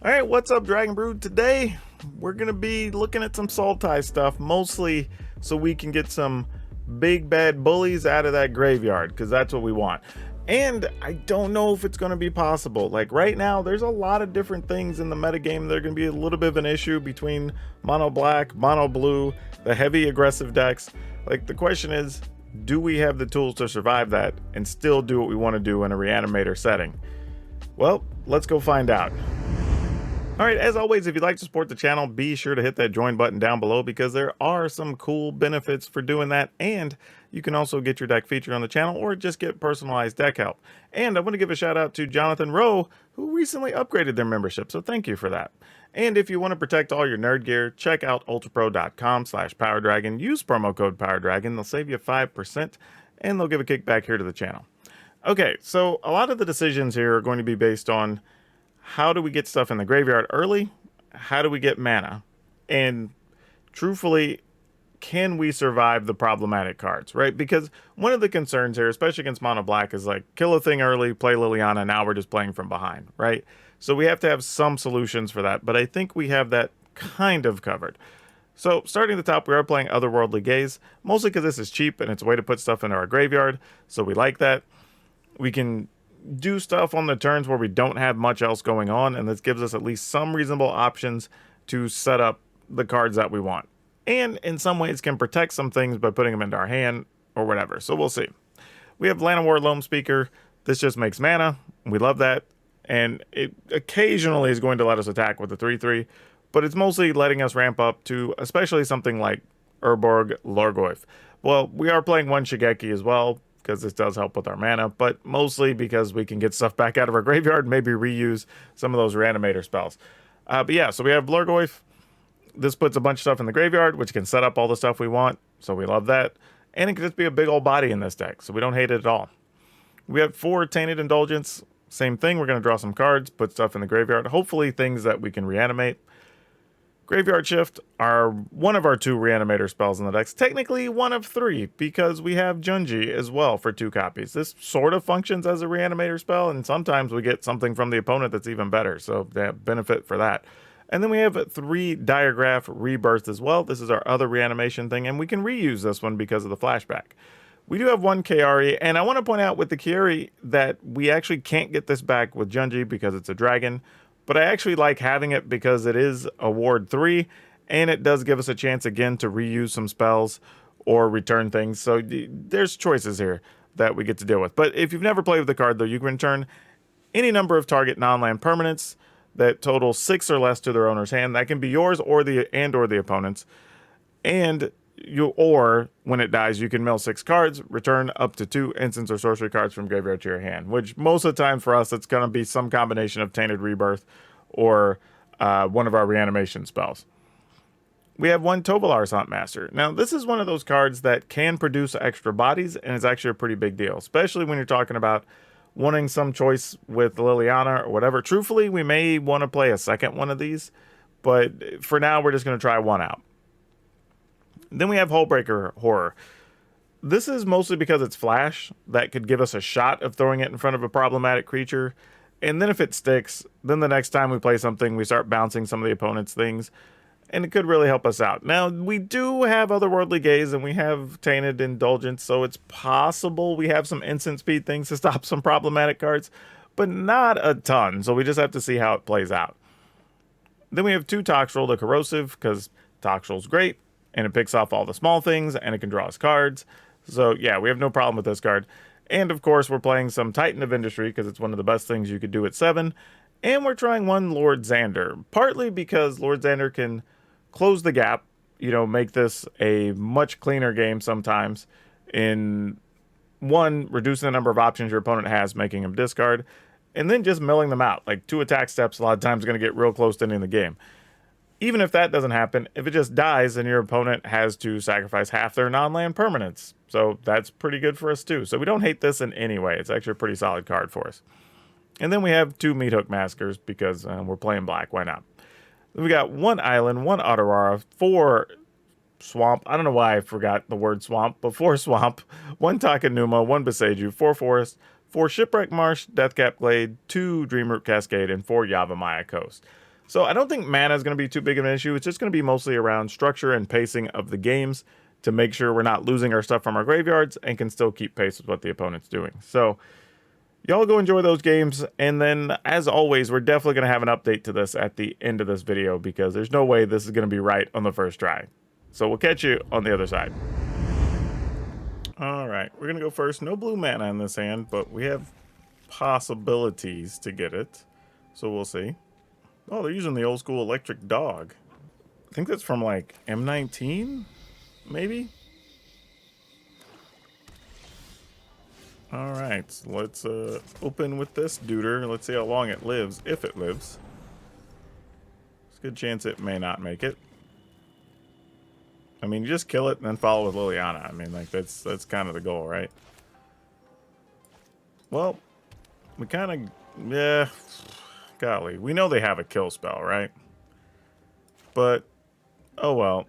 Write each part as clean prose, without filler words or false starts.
Alright, what's up, Dragon Brood? Today, we're going to be looking at some Sultai stuff, mostly so we can get some big bad bullies out of that graveyard, because that's what we want. And I don't know if it's going to be possible. Like, right now, there's a lot of different things in the metagame that are going to be a little bit of an issue between mono black, mono blue, the heavy aggressive decks. Like, the question is, do we have the tools to survive that and still do what we want to do in a Reanimator setting? Well, let's go find out. Alright, as always, if you'd like to support the channel, be sure to hit that join button down below because there are some cool benefits for doing that, and you can also get your deck featured on the channel or just get personalized deck help. And I want to give a shout out to Jonathan Rowe, who recently upgraded their membership, so thank you for that. And if you want to protect all your nerd gear, check out ultrapro.com/PowrDragn. Use promo code PowrDragn. They'll save you 5%, and they'll give a kickback here to the channel. Okay, so a lot of the decisions here are going to be based on how do we get stuff in the graveyard early? How do we get mana? And truthfully, can we survive the problematic cards, right? Because one of the concerns here, especially against mono black, is like kill a thing early, play Liliana, now we're just playing from behind, right? So we have to have some solutions for that, but I think we have that kind of covered. So starting at the top, we are playing Otherworldly Gaze, mostly because this is cheap and it's a way to put stuff into our graveyard, so we like that. We can do stuff on the turns where we don't have much else going on, and this gives us at least some reasonable options to set up the cards that we want. And in some ways can protect some things by putting them into our hand or whatever, so we'll see. We have Llanowar Loam Speaker. This just makes mana. We love that. And it occasionally is going to let us attack with the 3/3, but it's mostly letting us ramp up to especially something like Urborg Lorgoyf. Well, we are playing one Shigeki as well, because this does help with our mana, but mostly because we can get stuff back out of our graveyard, maybe reuse some of those Reanimator spells. But yeah, so we have Lorgoyf. This puts a bunch of stuff in the graveyard, which can set up all the stuff we want, so we love that. And it can just be a big old body in this deck, so we don't hate it at all. We have 4 Tainted Indulgence. Same thing, we're going to draw some cards, put stuff in the graveyard, hopefully things that we can reanimate. Graveyard Shift are one of our 2 Reanimator spells in the decks. Technically one of 3, because we have Junji as well for 2 copies. This sort of functions as a Reanimator spell, and sometimes we get something from the opponent that's even better, so they have benefit for that. And then we have 3 Diagraph Rebirth as well. This is our other reanimation thing, and we can reuse this one because of the flashback. We do have 1 Kiari, and I want to point out with the Kiari that we actually can't get this back with Junji because it's a dragon. But I actually like having it because it is a Ward 3, and it does give us a chance again to reuse some spells or return things. So there's choices here that we get to deal with. But if you've never played with the card, though, you can return any number of target non-land permanents that total 6 or less to their owner's hand. That can be yours or the opponent's. And or when it dies, you can mill 6 cards, return up to 2 instants or sorcery cards from graveyard to your hand, which most of the time for us, it's going to be some combination of Tainted Rebirth or one of our reanimation spells. We have 1 Tovolar's Huntmaster. Now, this is one of those cards that can produce extra bodies, and it's actually a pretty big deal, especially when you're talking about wanting some choice with Liliana or whatever. Truthfully, we may want to play a second one of these, but for now, we're just going to try one out. Then we have Hullbreaker Horror. This is mostly because it's flash that could give us a shot of throwing it in front of a problematic creature. And then if it sticks, then the next time we play something, we start bouncing some of the opponent's things. And it could really help us out. Now, we do have Otherworldly Gaze and we have Tainted Indulgence, so it's possible we have some instant speed things to stop some problematic cards, but not a ton. So we just have to see how it plays out. Then we have 2 Toxtrol the Corrosive, because Toxtrol's great. And it picks off all the small things, and it can draw us cards. So, yeah, we have no problem with this card. And, of course, we're playing some Titan of Industry, because it's one of the best things you could do at 7. And we're trying 1 Lord Xander, partly because Lord Xander can close the gap, you know, make this a much cleaner game sometimes. In 1, reducing the number of options your opponent has, making him discard. And then just milling them out. Like, 2 attack steps a lot of times going to get real close to ending the game. Even if that doesn't happen, if it just dies, then your opponent has to sacrifice half their non-land permanents. So that's pretty good for us too. So we don't hate this in any way. It's actually a pretty solid card for us. And then we have 2 Meathook Maskers because we're playing black. Why not? Then we got 1 Island, 1 Otawara, 4 Swamp. I don't know why I forgot the word Swamp, but 4 Swamp, 1 Takenuma, 1 Boseiju, 4 Forest, 4 Shipwreck Marsh, Deathcap Glade, 2 Dreamroot Cascade, and 4 Yavimaya Coast. So I don't think mana is going to be too big of an issue. It's just going to be mostly around structure and pacing of the games to make sure we're not losing our stuff from our graveyards and can still keep pace with what the opponent's doing. So y'all go enjoy those games, and then, as always, we're definitely going to have an update to this at the end of this video because there's no way this is going to be right on the first try. So we'll catch you on the other side. All right, we're going to go first. No blue mana in this hand, but we have possibilities to get it, so we'll see. Oh, they're using the old school electric dog. I think that's from, like, M19, maybe? All right, so let's open with this duder. Let's see how long it lives, if it lives. There's a good chance it may not make it. I mean, you just kill it and then follow with Liliana. I mean, like, that's kind of the goal, right? Well, we kind of, yeah, golly. We know they have a kill spell, right? But, oh well.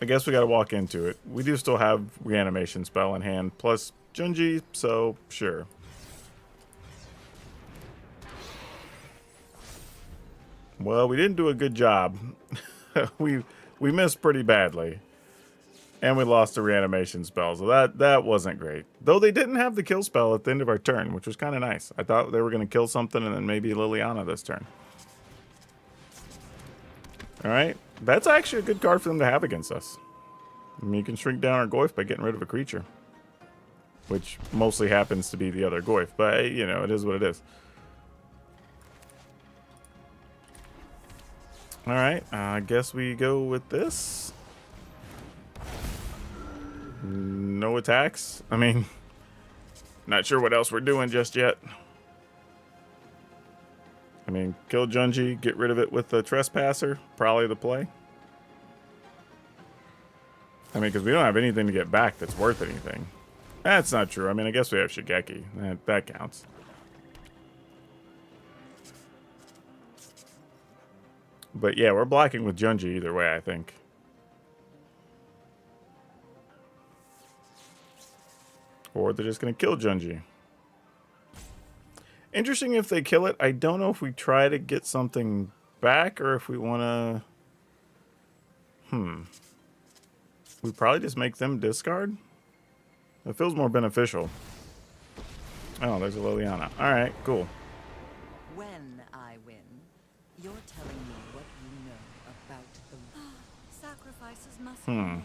I guess we got to walk into it. We do still have reanimation spell in hand, plus Junji, so sure. Well, we didn't do a good job. we missed pretty badly. And we lost the reanimation spell, so that wasn't great. Though they didn't have the kill spell at the end of our turn, which was kind of nice. I thought they were going to kill something and then maybe Liliana this turn. Alright, that's actually a good card for them to have against us. I mean, you can shrink down our Goyf by getting rid of a creature. Which mostly happens to be the other Goyf, but, you know, it is what it is. Alright, I guess we go with this. No attacks. I mean, not sure what else we're doing just yet. I mean, kill Junji, get rid of it with the Trespasser. Probably the play. I mean, because we don't have anything to get back that's worth anything. That's not true. I mean, I guess we have Shigeki. That counts. But yeah, we're blocking with Junji either way, I think. Or they're just going to kill Junji. Interesting if they kill it. I don't know if we try to get something back or if we want to... We probably just make them discard? It feels more beneficial. Oh, there's a Liliana. Alright, cool. When I win, you're telling me what you know about the... Sacrifices must be made.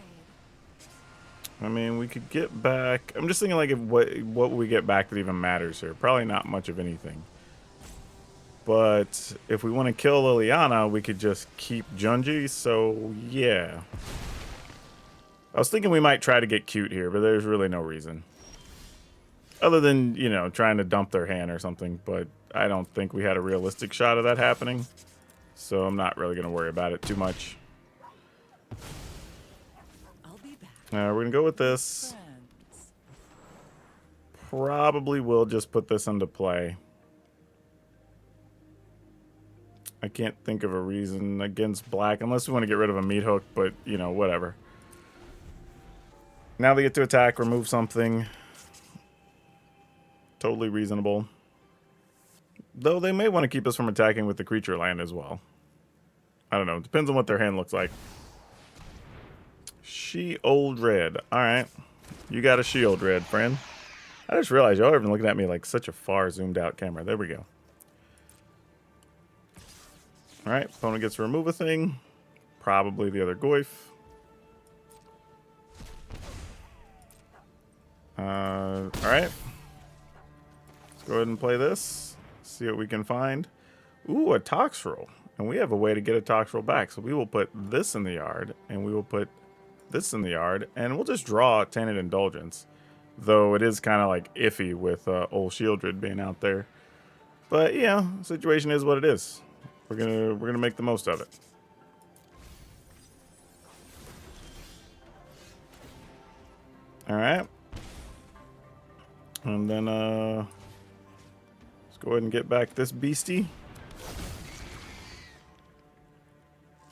I mean, we could get back... I'm just thinking, like, if what we get back that even matters here. Probably not much of anything. But if we want to kill Liliana, we could just keep Junji, so yeah. I was thinking we might try to get cute here, but there's really no reason. Other than, you know, trying to dump their hand or something, but I don't think we had a realistic shot of that happening. So I'm not really going to worry about it too much. We're going to go with this. Probably will just put this into play. I can't think of a reason against black, unless we want to get rid of a meat hook, but, you know, whatever. Now they get to attack, remove something. Totally reasonable. Though they may want to keep us from attacking with the creature land as well. I don't know. Depends on what their hand looks like. She-Old Red. Alright. You got a She-Old Red, friend. I just realized y'all are even looking at me like such a far zoomed out camera. There we go. Alright. Opponent gets to remove a thing. Probably the other Goyf. Alright. Let's go ahead and play this. See what we can find. Ooh, a Toxrill. And we have a way to get a Toxrill back. So we will put this in the yard. And we will put this in the yard. And we'll just draw Tainted Indulgence. Though it is kind of like iffy with old Shieldred being out there. But yeah, the situation is what it is. We're gonna make the most of it. Alright. And then let's go ahead and get back this beastie.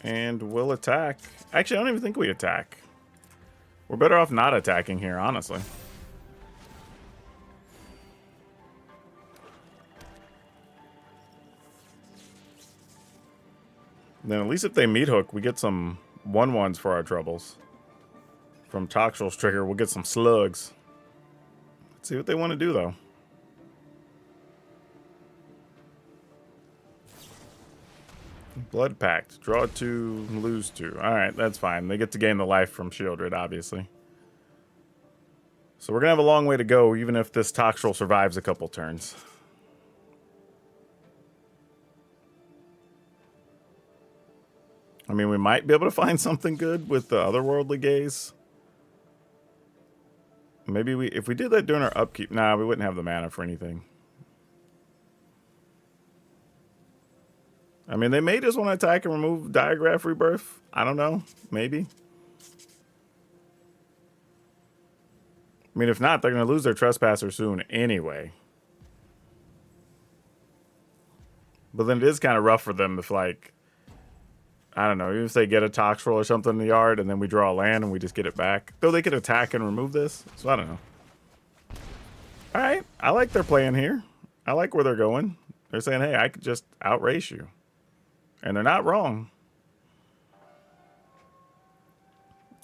And we'll attack. Actually, I don't even think we attack. We're better off not attacking here, honestly. Then at least if they meat hook, we get some 1/1s for our troubles. From Toxel's trigger, we'll get some slugs. Let's see what they want to do, though. Blood Pact. Draw 2, lose 2. Alright, that's fine. They get to gain the life from Shieldred, obviously. So we're going to have a long way to go, even if this Toxel survives a couple turns. I mean, we might be able to find something good with the Otherworldly Gaze. Maybe if we did that during our upkeep... Nah, we wouldn't have the mana for anything. I mean, they may just want to attack and remove Diagraph Rebirth. I don't know. Maybe. I mean, if not, they're going to lose their Trespasser soon anyway. But then it is kind of rough for them if, like... I don't know, even if they get a Toxtrol or something in the yard and then we draw a land and we just get it back. Though they could attack and remove this. So I don't know. Alright, I like their plan here. I like where they're going. They're saying, hey, I could just outrace you. And they're not wrong.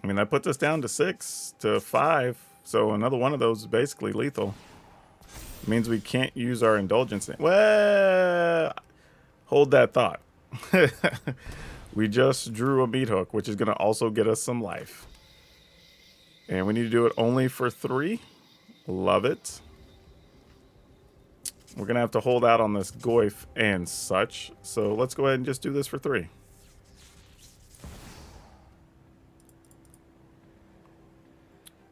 I mean, that puts us down to 6 to 5. So another one of those is basically lethal. It means we can't use our Indulgence. Well, hold that thought. We just drew a meat hook, which is going to also get us some life. And we need to do it only for 3. Love it. We're going to have to hold out on this Goyf and such. So let's go ahead and just do this for 3.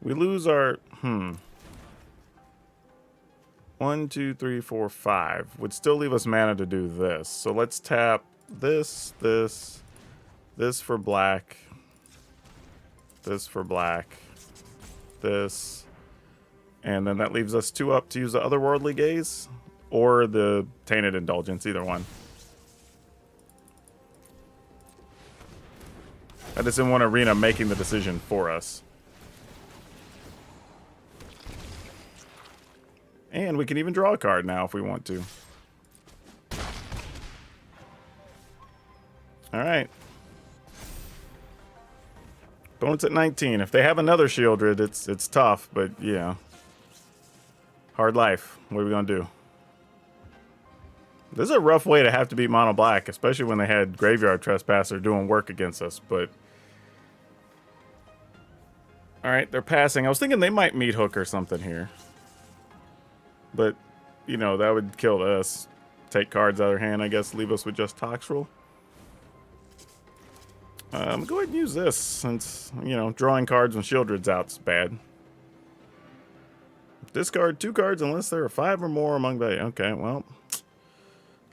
We lose our... 1, 2, 3, 4, 5. Would still leave us mana to do this. So let's tap this, this... This for black. This for black. This. And then that leaves us 2 up to use the Otherworldly Gaze. Or the Tainted Indulgence, either one. That is in one arena making the decision for us. And we can even draw a card now if we want to. Alright. Opponent's at 19. If they have another Shieldred, it's tough, but yeah. Hard life. What are we gonna do? This is a rough way to have to beat Mono Black, especially when they had Graveyard Trespasser doing work against us, but... Alright, they're passing. I was thinking they might meat hook or something here. But, you know, that would kill us. Take cards out of their hand, I guess, leave us with just Toxtrol. Go ahead and use this, since, you know, drawing cards when Shieldred's out's bad. Discard 2 cards unless there are 5 or more among the... Okay, well,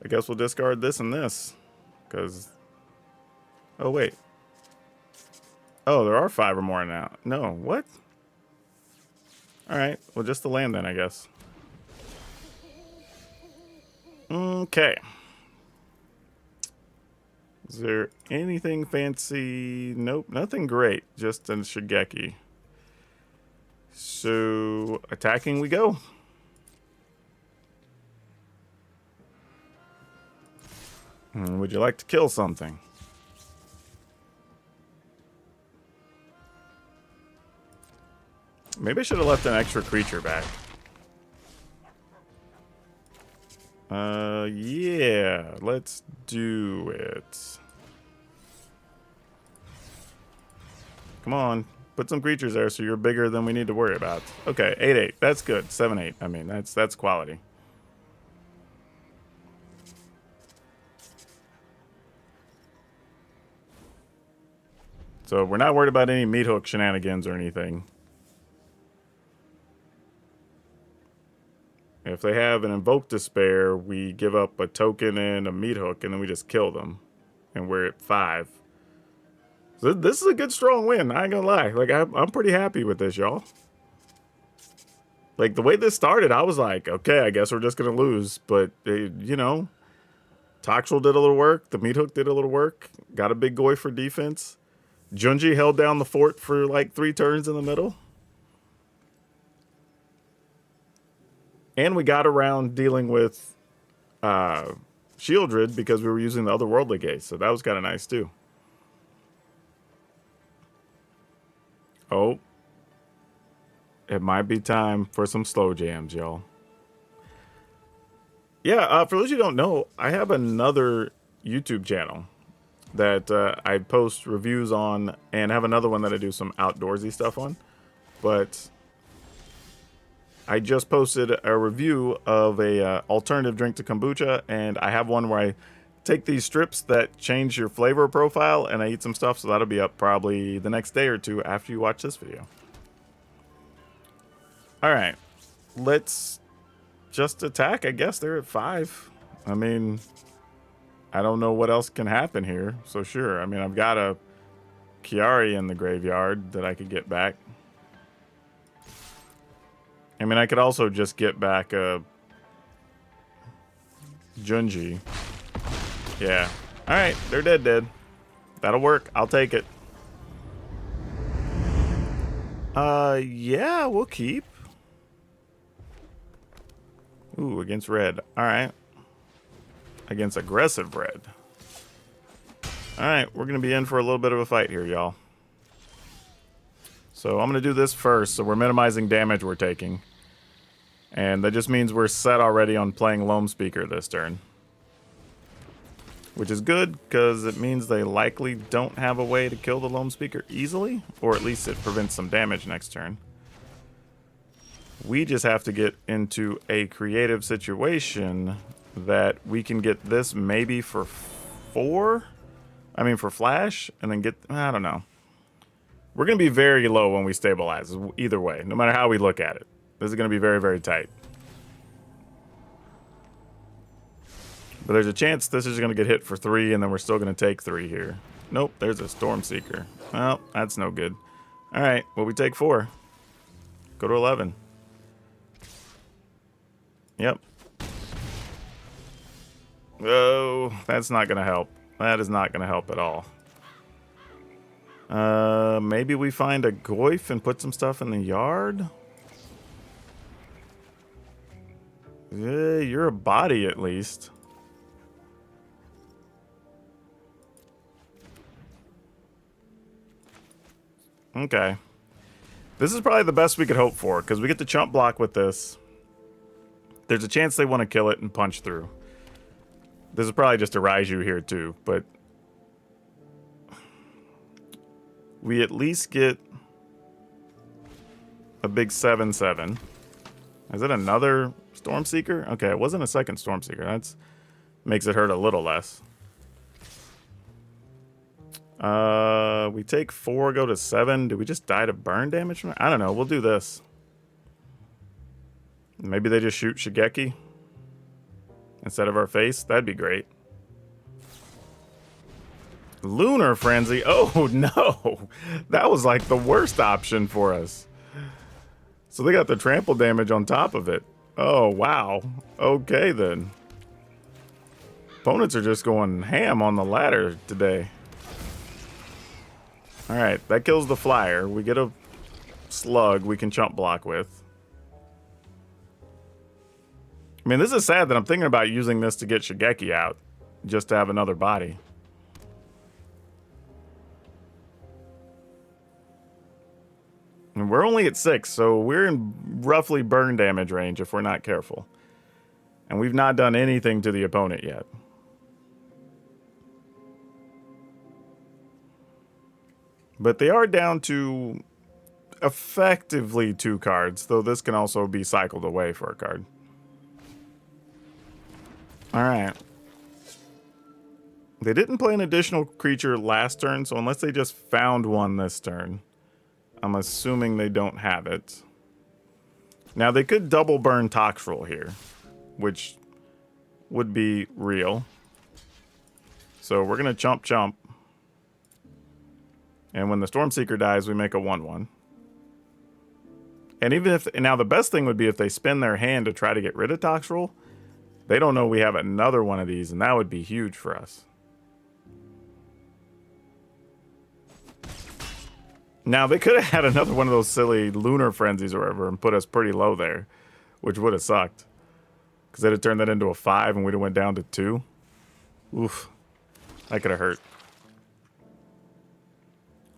I guess we'll discard this and this, because... Oh, wait. Oh, there are 5 or more now. No, what? Alright, well, just the land then, I guess. Okay. Is there anything fancy? Nope, nothing great. Just a Shigeki. So, attacking we go. Would you like to kill something? Maybe I should have left an extra creature back. Yeah, let's do it. Come on, put some creatures there so you're bigger than we need to worry about. Okay, 8/8, that's good. 7/8, I mean, that's quality. So we're not worried about any meat hook shenanigans or anything. If they have an Invoke Despair, we give up a token and a meat hook, and then we just kill them. And we're at 5. So this is a good, strong win. I ain't gonna lie. Like, I'm pretty happy with this, y'all. Like, the way this started, I was like, okay, I guess we're just gonna lose. But, you know, Toxtrol did a little work. The meat hook did a little work. Got a big Goy for defense. Junji held down the fort for, like, 3 turns in the middle. And we got around dealing with Shieldred because we were using the otherworldly gaze, so that was kind of nice too. Oh. It might be time for some slow jams, y'all. Yeah, for those of you who don't know, I have another YouTube channel that I post reviews on, and have another one that I do some outdoorsy stuff on. But I just posted a review of a alternative drink to kombucha, and I have one where I take these strips that change your flavor profile, and I eat some stuff, so that'll be up probably the next day or two after you watch this video. Alright, let's just attack. I guess they're at 5. I mean, I don't know what else can happen here, so sure. I mean, I've got a Chiari in the graveyard that I could get back. I mean, I could also just get back a Junji. Yeah. Alright, they're dead. That'll work. I'll take it. Yeah, we'll keep. Ooh, against red. Alright. Against aggressive red. Alright, we're going to be in for a little bit of a fight here, y'all. So I'm going to do this first, so we're minimizing damage we're taking. And that just means we're set already on playing Loam Speaker this turn. Which is good, because it means they likely don't have a way to kill the Loam Speaker easily. Or at least it prevents some damage next turn. We just have to get into a creative situation that we can get this maybe for 4? I mean for flash, and then get... I don't know. We're going to be very low when we stabilize, either way, no matter how we look at it. This is going to be very, very tight. But there's a chance this is going to get hit for 3, and then we're still going to take 3 here. Nope, there's a Stormseeker. Well, that's no good. Alright, well, we take 4. Go to 11. Yep. Oh, that's not going to help. That is not going to help at all. Maybe we find a Goyf and put some stuff in the yard? Yeah, you're a body at least. Okay. This is probably the best we could hope for, because we get to chump block with this. There's a chance they want to kill it and punch through. This is probably just a Raiju here too, but we at least get a big 7/7. Is it another Stormseeker? Okay, it wasn't a second Stormseeker. That's makes it hurt a little less. We take 4, go to 7. Do we just die to burn damage from it? I don't know. We'll do this. Maybe they just shoot Shigeki instead of our face. That'd be great. Lunar Frenzy. Oh, no. That was like the worst option for us. So they got the trample damage on top of it. Oh, wow. Okay, then. Opponents are just going ham on the ladder today. Alright, that kills the flyer. We get a slug we can chump block with. I mean, this is sad that I'm thinking about using this to get Shigeki out. Just to have another body. And we're only at 6, so we're in roughly burn damage range if we're not careful. And we've not done anything to the opponent yet. But they are down to effectively 2 cards, though this can also be cycled away for a card. Alright. They didn't play an additional creature last turn, so unless they just found one this turn, I'm assuming they don't have it. Now, they could double burn Toxtrol here, which would be real. So we're going to chump. And when the Stormseeker dies, we make a 1/1. And even if... Now, the best thing would be if they spin their hand to try to get rid of Toxtrol. They don't know we have another one of these, and that would be huge for us. Now, they could have had another one of those silly Lunar Frenzies or whatever and put us pretty low there, which would have sucked. Because they'd have turned that into a 5 and we'd have went down to 2. Oof. That could have hurt.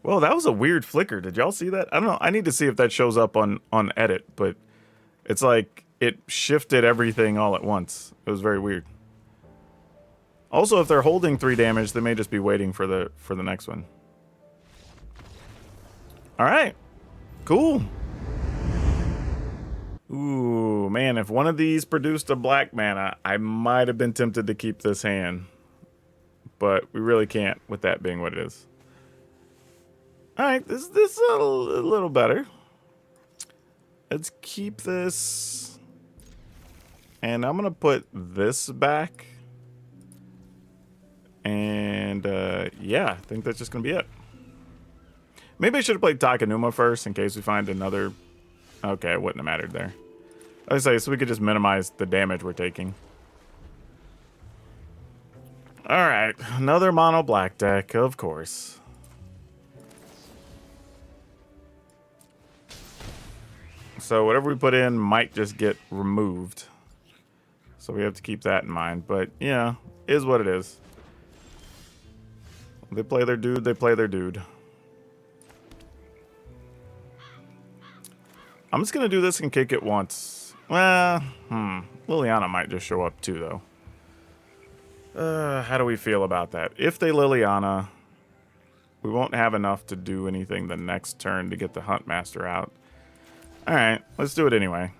Well, that was a weird flicker. Did y'all see that? I don't know. I need to see if that shows up on edit, but it's like it shifted everything all at once. It was very weird. Also, if they're holding 3 damage, they may just be waiting for the next one. All right. Cool. Ooh, man, if one of these produced a black mana, I might have been tempted to keep this hand. But we really can't, with that being what it is. All right, this is a little better. Let's keep this. And I'm going to put this back. And, yeah, I think that's just going to be it. Maybe I should have played Takenuma first in case we find another. Okay, it wouldn't have mattered there. I was say, so we could just minimize the damage we're taking. All right, another mono black deck, of course. So whatever we put in might just get removed. So we have to keep that in mind. But, yeah, is what it is. They play their dude, they play their dude. I'm just going to do this and kick it once. Well, Liliana might just show up too, though. How do we feel about that? If they Liliana, we won't have enough to do anything the next turn to get the Huntmaster out. All right, let's do it anyway.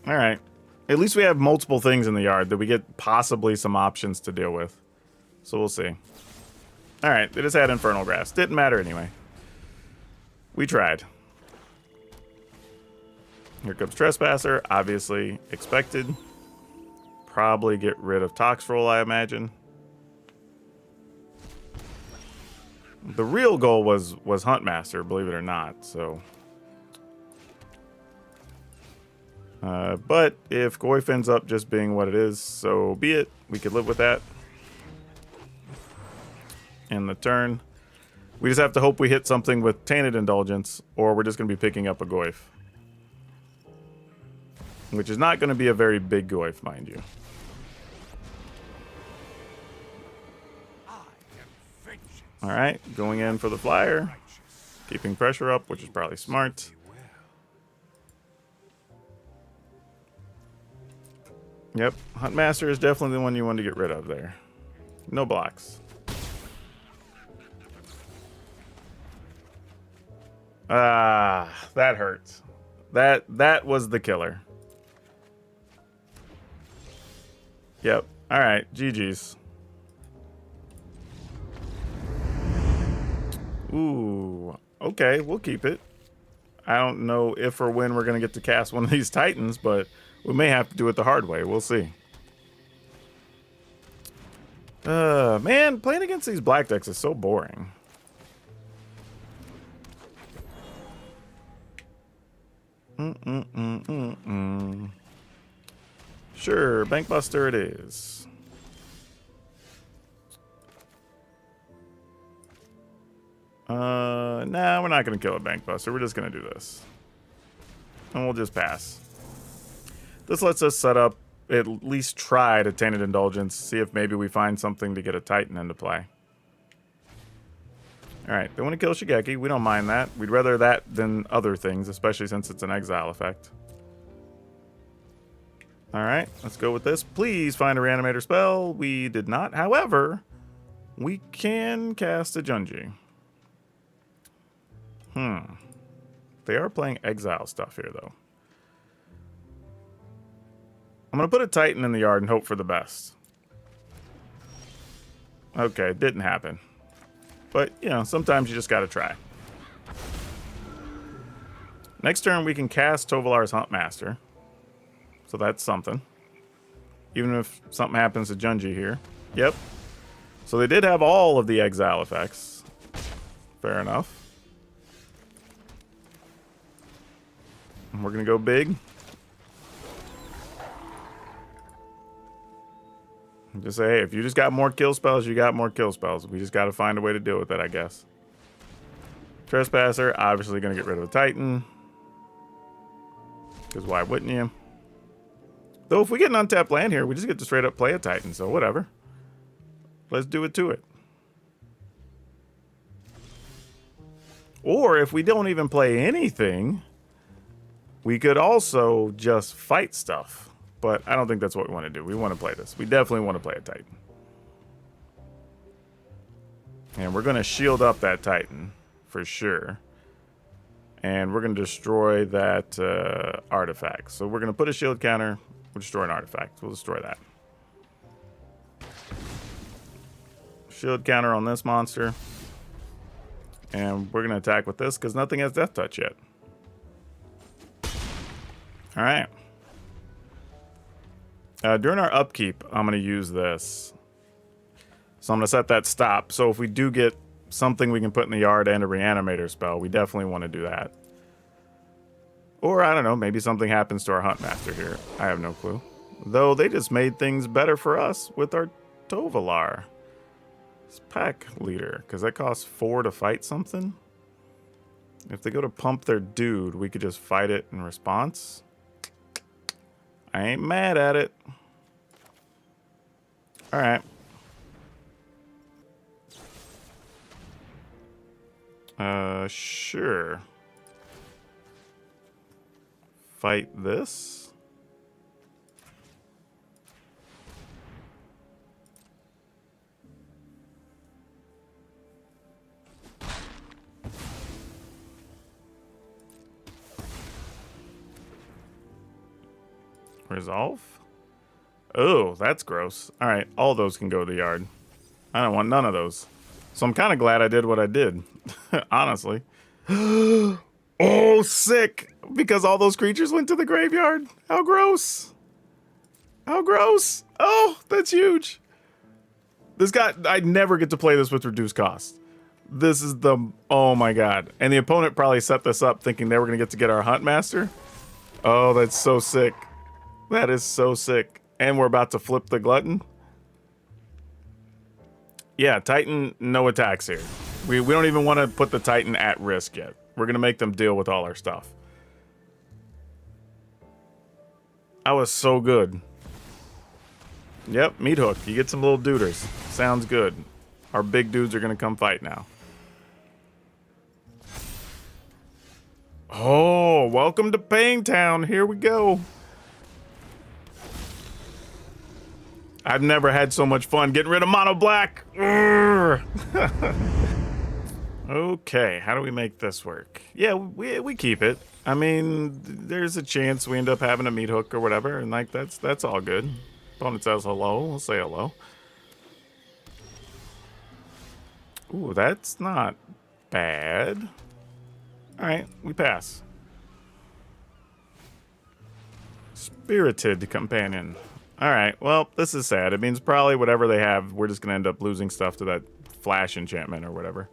All right. At least we have multiple things in the yard that we get possibly some options to deal with. So we'll see. All right, they just had Infernal Grass. Didn't matter anyway. We tried. Here comes Trespasser. Obviously expected. Probably get rid of Toxroll, I imagine. The real goal was Huntmaster, believe it or not. So, but if Goyf ends up just being what it is, so be it. We could live with that. In the turn, we just have to hope we hit something with Tainted Indulgence, or we're just going to be picking up a Goyf. Which is not going to be a very big Goyf, mind you. Alright, going in for the flyer. Keeping pressure up, which is probably smart. Yep, Huntmaster is definitely the one you want to get rid of there. No blocks. Ah, that hurts. That was the killer. Yep. All right. GG's. Ooh. Okay, we'll keep it. I don't know if or when we're going to get to cast one of these Titans, but we may have to do it the hard way. We'll see. Man, playing against these black decks is so boring. Sure, Bankbuster it is. Nah, we're not going to kill a Bankbuster. We're just going to do this. And we'll just pass. This lets us set up, at least try to Tainted Indulgence, see if maybe we find something to get a Titan into play. Alright, they want to kill Shigeki. We don't mind that. We'd rather that than other things, especially since it's an exile effect. Alright, let's go with this. Please find a Reanimator spell. We did not. However, we can cast a Junji. They are playing exile stuff here, though. I'm going to put a Titan in the yard and hope for the best. Okay, didn't happen. But, you know, sometimes you just got to try. Next turn, we can cast Tovolar's Huntmaster. So that's something. Even if something happens to Junji here. Yep. So they did have all of the exile effects. Fair enough. And we're going to go big. Just say, hey, if you just got more kill spells, you got more kill spells. We just got to find a way to deal with it, I guess. Trespasser, obviously going to get rid of the Titan. Because why wouldn't you? Though if we get an untapped land here, we just get to straight up play a Titan, so whatever. Let's do it to it. Or if we don't even play anything, we could also just fight stuff. But I don't think that's what we want to do. We want to play this. We definitely want to play a Titan. And we're going to shield up that Titan for sure. And we're going to destroy that artifact. So we're going to put a shield counter. We'll destroy an artifact. We'll destroy that. Shield counter on this monster. And we're going to attack with this because nothing has death touch yet. All right. During our upkeep, I'm going to use this. So I'm going to set that stop. So if we do get something we can put in the yard and a Reanimator spell, we definitely want to do that. Or, I don't know, maybe something happens to our Huntmaster here. I have no clue. Though they just made things better for us with our Tovalar. It's pack leader, because that costs 4 to fight something. If they go to pump their dude, we could just fight it in response. I ain't mad at it. Alright. Sure. Fight this. Resolve? Oh, that's gross. All right, all those can go to the yard. I don't want none of those. So I'm kind of glad I did what I did, honestly. Oh, sick! Because all those creatures went to the graveyard. How gross! How gross! Oh, that's huge. This guy, I never get to play this with reduced cost. This is the, oh my god. And the opponent probably set this up thinking they were going to get our Huntmaster. Oh, that's so sick. That is so sick. And we're about to flip the Glutton. Yeah, Titan, no attacks here. We don't even want to put the Titan at risk yet. We're going to make them deal with all our stuff. That was so good. Yep, meat hook. You get some little duders. Sounds good. Our big dudes are going to come fight now. Oh, welcome to Pain Town. Here we go. I've never had so much fun getting rid of mono black. Okay, how do we make this work? Yeah, we keep it. I mean, there's a chance we end up having a meat hook or whatever, and like that's all good. Opponent says hello, we'll say hello. Ooh, that's not bad. All right, we pass. Spirited Companion. All right, well, this is sad. It means probably whatever they have, we're just going to end up losing stuff to that flash enchantment or whatever.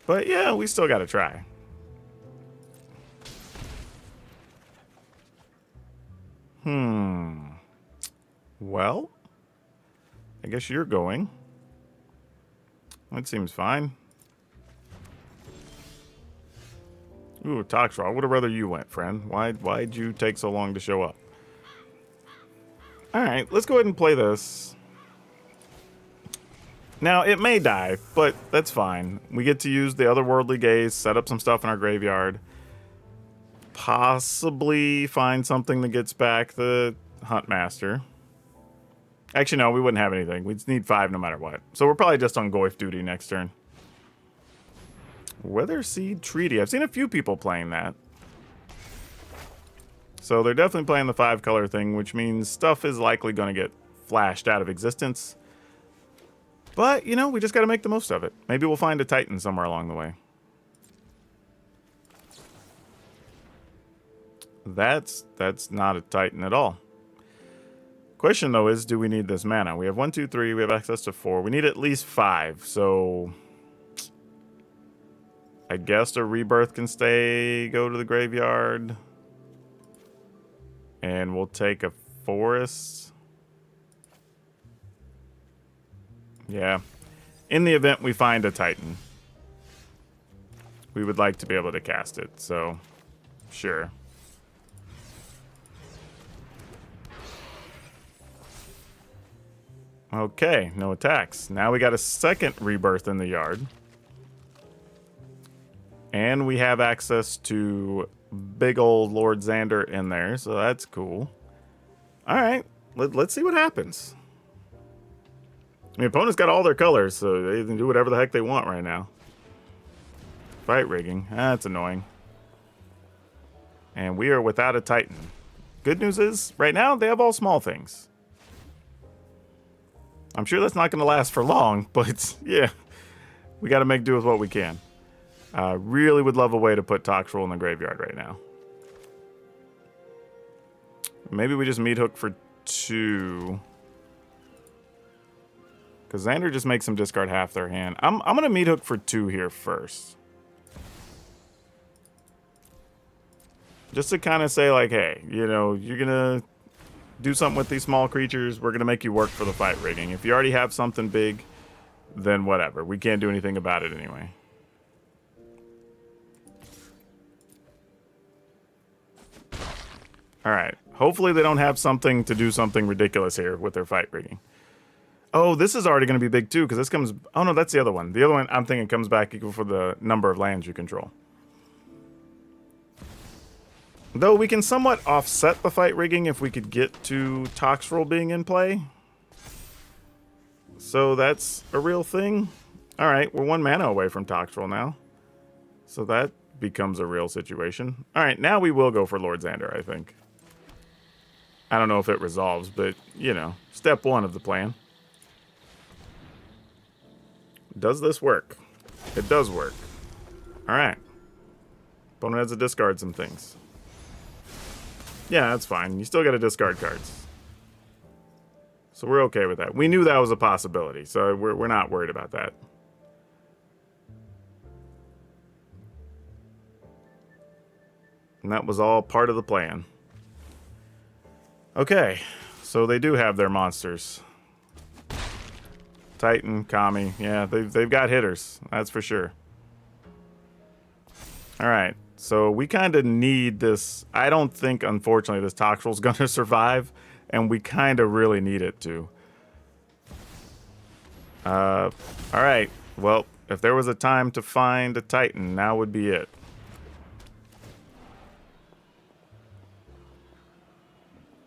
But yeah, we still got to try. Well, I guess you're going. That seems fine. Ooh, Toxraw. I would have rather you went, friend. Why'd you take so long to show up? Alright, let's go ahead and play this. Now, it may die, but that's fine. We get to use the Otherworldly Gaze, set up some stuff in our graveyard. Possibly find something that gets back the Huntmaster. Actually, no, we wouldn't have anything. We'd need 5 no matter what. So we're probably just on Goyf duty next turn. Weatherseed Treaty. I've seen a few people playing that. So they're definitely playing the 5-color thing, which means stuff is likely going to get flashed out of existence. But, you know, we just got to make the most of it. Maybe we'll find a Titan somewhere along the way. That's not a Titan at all. Question, though, is do we need this mana? We have 1, 2, 3. We have access to 4. We need at least 5. So I guess a Rebirth can go to the graveyard. And we'll take a Forest. Yeah. In the event we find a Titan, we would like to be able to cast it, so sure. Okay, no attacks. Now we got a second rebirth in the yard. And we have access to big old Lord Xander in there, so that's cool. All right, let's see what happens. The opponent's got all their colors, so they can do whatever the heck they want right now. Fight rigging, that's annoying. And we are without a Titan. Good news is, right now, they have all small things. I'm sure that's not going to last for long, but yeah, we got to make do with what we can. Really would love a way to put Toxtrol in the graveyard right now. Maybe we just meat hook for 2. Because Xander just makes them discard half their hand. I'm going to meat hook for 2 here first. Just to kind of say, like, hey, you know, you're going to do something with these small creatures. We're going to make you work for the fight rigging. If you already have something big, then whatever. We can't do anything about it anyway. All right. Hopefully they don't have something to do something ridiculous here with their fight rigging. Oh, this is already going to be big too, because this comes... Oh, no, that's the other one. The other one, I'm thinking, comes back equal for the number of lands you control. Though we can somewhat offset the fight rigging if we could get to Toxtrol being in play. So that's a real thing. All right, we're 1 mana away from Toxtrol now. So that becomes a real situation. All right, now we will go for Lord Xander, I think. I don't know if it resolves, but, you know, step 1 of the plan. Does this work? It does work. All right. Opponent has to discard some things. Yeah, that's fine. You still got to discard cards. So we're okay with that. We knew that was a possibility, so we're not worried about that. And that was all part of the plan. Okay, so they do have their monsters. Titan, Kami, yeah, they've got hitters, that's for sure. All right, so we kind of need this. I don't think, unfortunately, this Toxtrol's going to survive, and we kind of really need it to. All right, well, if there was a time to find a Titan, now would be it.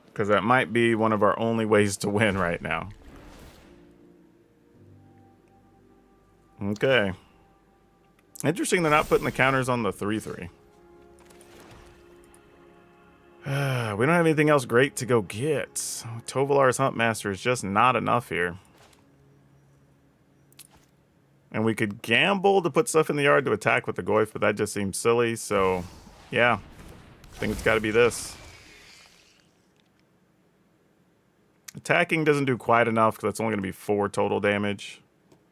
Because that might be one of our only ways to win right now. Okay. Interesting they're not putting the counters on the 3/3. We don't have anything else great to go get. Tovolar's Huntmaster is just not enough here. And we could gamble to put stuff in the yard to attack with the Goyf, but that just seems silly, so yeah. I think it's got to be this. Attacking doesn't do quite enough because that's only going to be 4 total damage.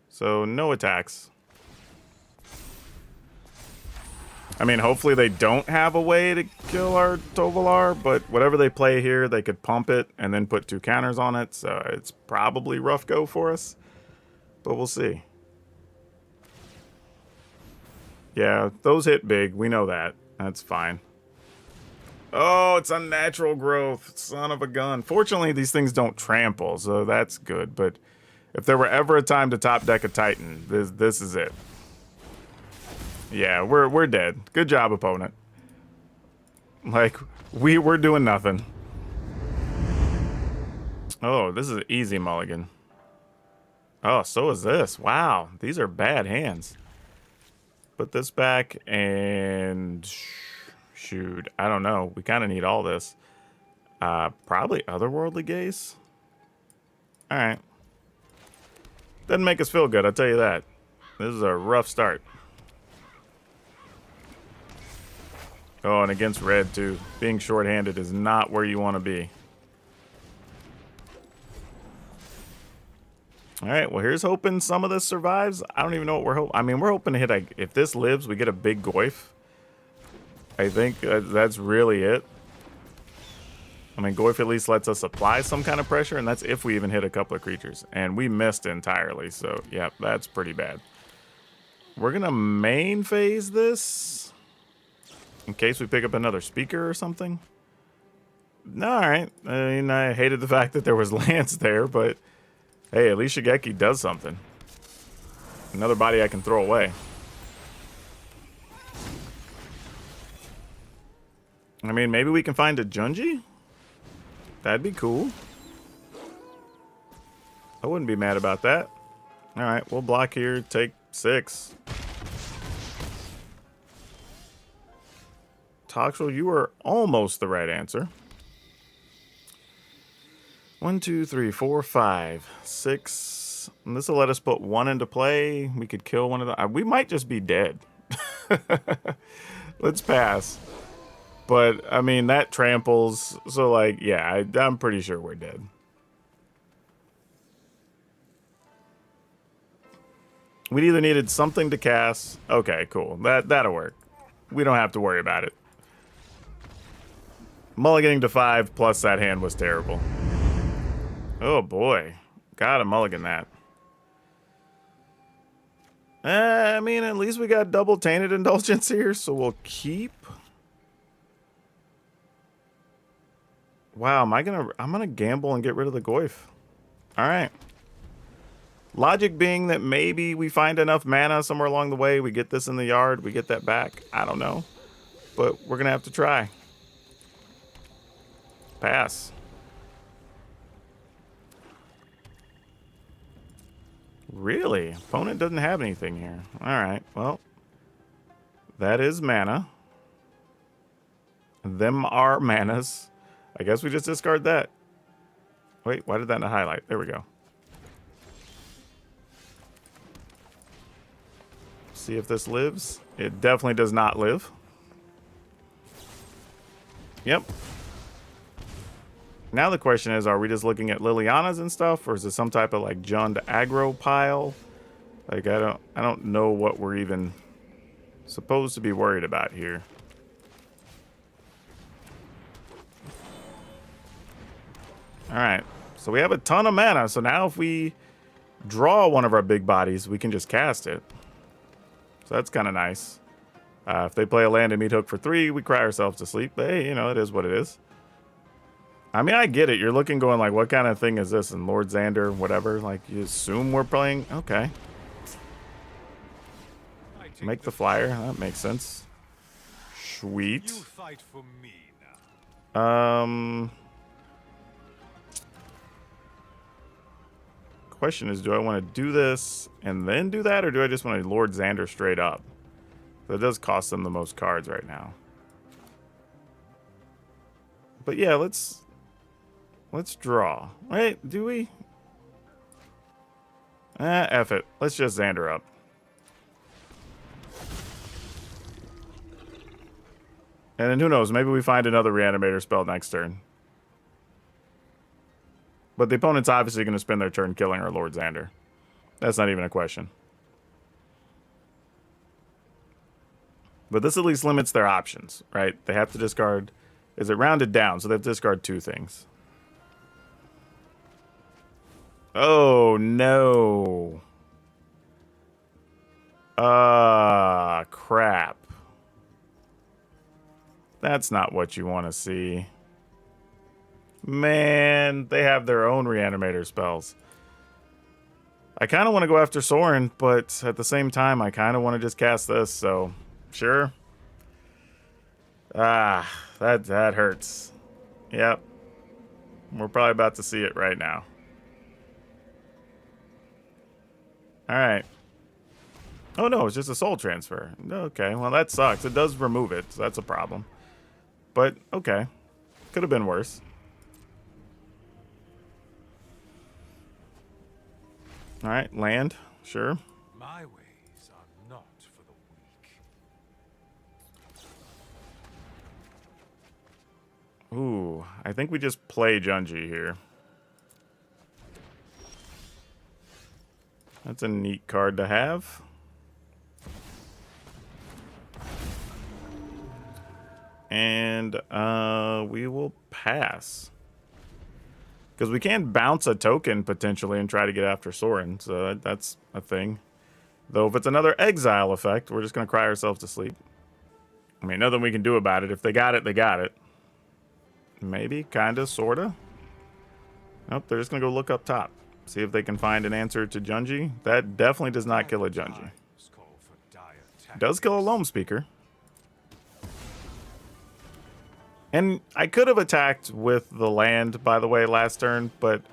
So no attacks. I mean, hopefully they don't have a way to kill our Tovolar, but whatever they play here, they could pump it and then put 2 counters on it. So it's probably rough go for us, but we'll see. Yeah, those hit big. We know that. That's fine. Oh, it's unnatural growth. Son of a gun. Fortunately, these things don't trample, so that's good. But if there were ever a time to top deck a Titan, this is it. Yeah, we're dead. Good job, opponent. Like, we're doing nothing. Oh, this is an easy mulligan. Oh, so is this. Wow, these are bad hands. Put this back and... Shoot, I don't know. We kind of need all this. Probably Otherworldly Gaze. All right. Doesn't make us feel good, I'll tell you that. This is a rough start. Oh, and against red, too. Being short-handed is not where you want to be. All right, well, here's hoping some of this survives. I don't even know what we're hoping. I mean, we're hoping to hit if this lives, we get a big Goyf. I think that's really it. I mean, Goyf at least lets us apply some kind of pressure, and that's if we even hit a couple of creatures. And we missed entirely, so yeah, that's pretty bad. We're going to main phase this in case we pick up another speaker or something. No, all right. I mean, I hated the fact that there was lands there, but Hey, at least Shigeki does something. Another body I can throw away. I mean, maybe we can find a Junji? That'd be cool. I wouldn't be mad about that. Alright, we'll block here, take 6. Toxel, you were almost the right answer. 1, 2, 3, 4, 5, 6. And this will let us put 1 into play. We could kill one of the... We might just be dead. Let's pass. But, I mean, that tramples. So, like, yeah, I'm pretty sure we're dead. We either needed something to cast. Okay, cool. That'll work. We don't have to worry about it. Mulliganing to 5 plus that hand was terrible. Oh, boy. Gotta mulligan that. I mean, at least we got double Tainted Indulgence here, so we'll keep. Wow, I'm gonna gamble and get rid of the Goyf. Alright. Logic being that maybe we find enough mana somewhere along the way, we get this in the yard, we get that back. I don't know. But we're gonna have to try. Pass. Really? Opponent doesn't have anything here. Alright, well. That is mana. Them are manas. I guess we just discard that. Wait, why did that not highlight? There we go. See if this lives. It definitely does not live. Yep. Now the question is, are we just looking at Liliana's and stuff, or is it some type of like Jund aggro pile? Like I don't know what we're even supposed to be worried about here. Alright, so we have a ton of mana, so now if we draw one of our big bodies, we can just cast it. So that's kind of nice. If they play a land and meat hook for 3, we cry ourselves to sleep, but hey, you know, it is what it is. I mean, I get it. You're looking going like, what kind of thing is this? And Lord Xander, whatever, like you assume we're playing, okay. Make the flyer, that makes sense. Sweet. You fight for me now. Question is, do I want to do this and then do that, or do I just want to Lord Xander straight up? That does cost them the most cards right now. But yeah, let's draw. Wait, do we? F it. Let's just Xander up. And then who knows, maybe we find another Reanimator spell next turn. But the opponent's obviously going to spend their turn killing our Lord Xander. That's not even a question. But this at least limits their options, right? They have to discard... Is it rounded down? So they have to discard 2 things. Oh, no. Crap. That's not what you want to see. Man, they have their own Reanimator spells. I kind of want to go after Sorin, but at the same time, I kind of want to just cast this, so sure. Ah, that hurts. Yep. We're probably about to see it right now. Alright. Oh no, it's just a soul transfer. Okay, well that sucks. It does remove it, so that's a problem. But, okay. Could have been worse. Alright, land. Sure. My ways are not for the weak. Ooh, I think we just play Junji here. That's a neat card to have. And we will pass. Because we can bounce a token potentially and try to get after Sorin, so that's a thing. Though if it's another exile effect, we're just going to cry ourselves to sleep. I mean, nothing we can do about it. If they got it, they got it. Maybe, kind of, sort of. Nope, they're just going to go look up top. See if they can find an answer to Junji. That definitely does not kill a Junji. Times call for dire It does kill a Loam Speaker. And I could have attacked with the land, by the way, last turn, but